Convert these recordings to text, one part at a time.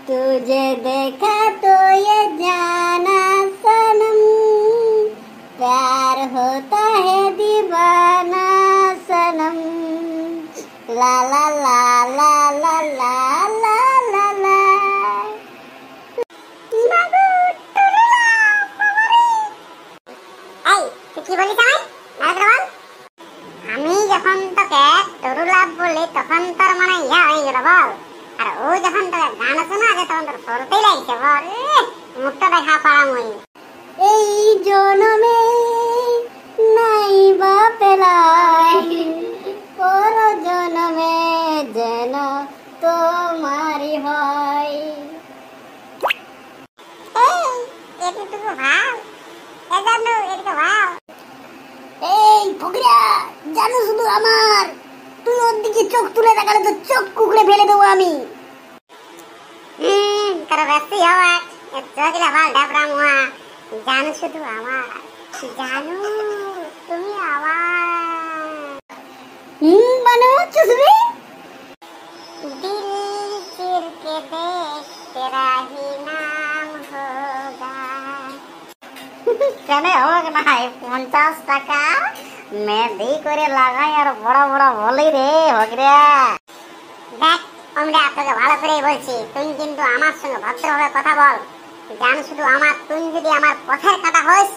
तुझे देखा तो ये जाना सनम, प्यार होता है दीवाना सनम, ला ला ला ला ला ला ला ला ला। কি বলি তাই নাজরাবাল? আমি যখন তোকে তরুলাভ বলি তখন তোর মানে ইয়া হয়ে গেল বল, আর ও যখন তোকে গান শোনাছে তখন তোর সরতেই লাগছে বল। মুখটা দেখা পারামই এই জনমে নাই বা পেলাই, পর জনমে যেন তোমারই হয়। এই এটুকু ভাব, এজানো এটুকু ভাব। এই ফকরিয়া, জানো শুধু আমার, তুই ওর দিকে চোখ তুলে দেখালে তো চোখ কুকড়ে ফেলে দেবো আমি। তোর ব্যস্ত হওয়া চোখলে ভাল ডাবরা মুয়া, জানো শুধু আমার, জানো তুমি আমার। বানো চুসবি দিল চির কে দেখ তেরা হি নাম হোগা। কেন হোক না 50 টাকা মেহেদি করে লাগাই আর বড় বড় বলি রে হগরা। দেখ আমরা তোকে ভালো করেই বলছি, তুই কিন্তু আমার সঙ্গে ভদ্রভাবে কথা বল। জান শুধু আমার, তুই যদি আমার পথের কাটা হইস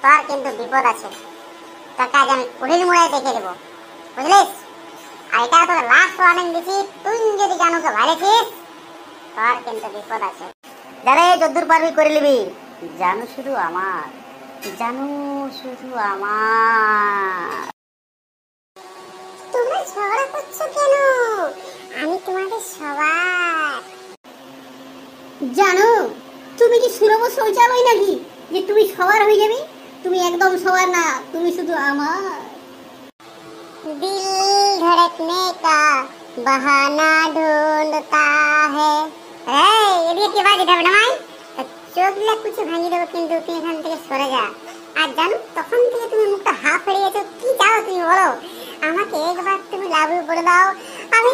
তোর কিন্তু বিপদ আছে। তোকে আজ আমি কুড়ির মোড়ায় দেখে দেবো, বুঝলিস? আর এটা তোকে লাস্ট ওয়ার্নিং দিছি, তুই যদি জানুকে ভাইরেছিস তোর কিন্তু বিপদ আছে। যারে যদ্দূর পারবি করে নিবি, জানু শুধু আমার, জানু শুধু আমার। তোমরা ঝগড়া করছো কেন? আমি তোমাদের সবার। জানো তুমি কি সুরভ শৌচালয় নাকি যে তুমি সবার হয়ে যাবে? তুমি একদম সবার না, তুমি শুধু আমার। দিল ধড়কনে কা বাহানা ঢूंढता है। এই এদিকে কি বাজে যাবে না ভাই? চোখলে কিছু ভাঙিয়ে দেবো, কিন্তু তুই এখান থেকে সরে যা। আর জানো তখন থেকে তুমি মুখটা হাফ হয়ে গেছো, কি চাও তুমি বলো? আমাকে একবার তুমি লাভ বলে দাও, আমি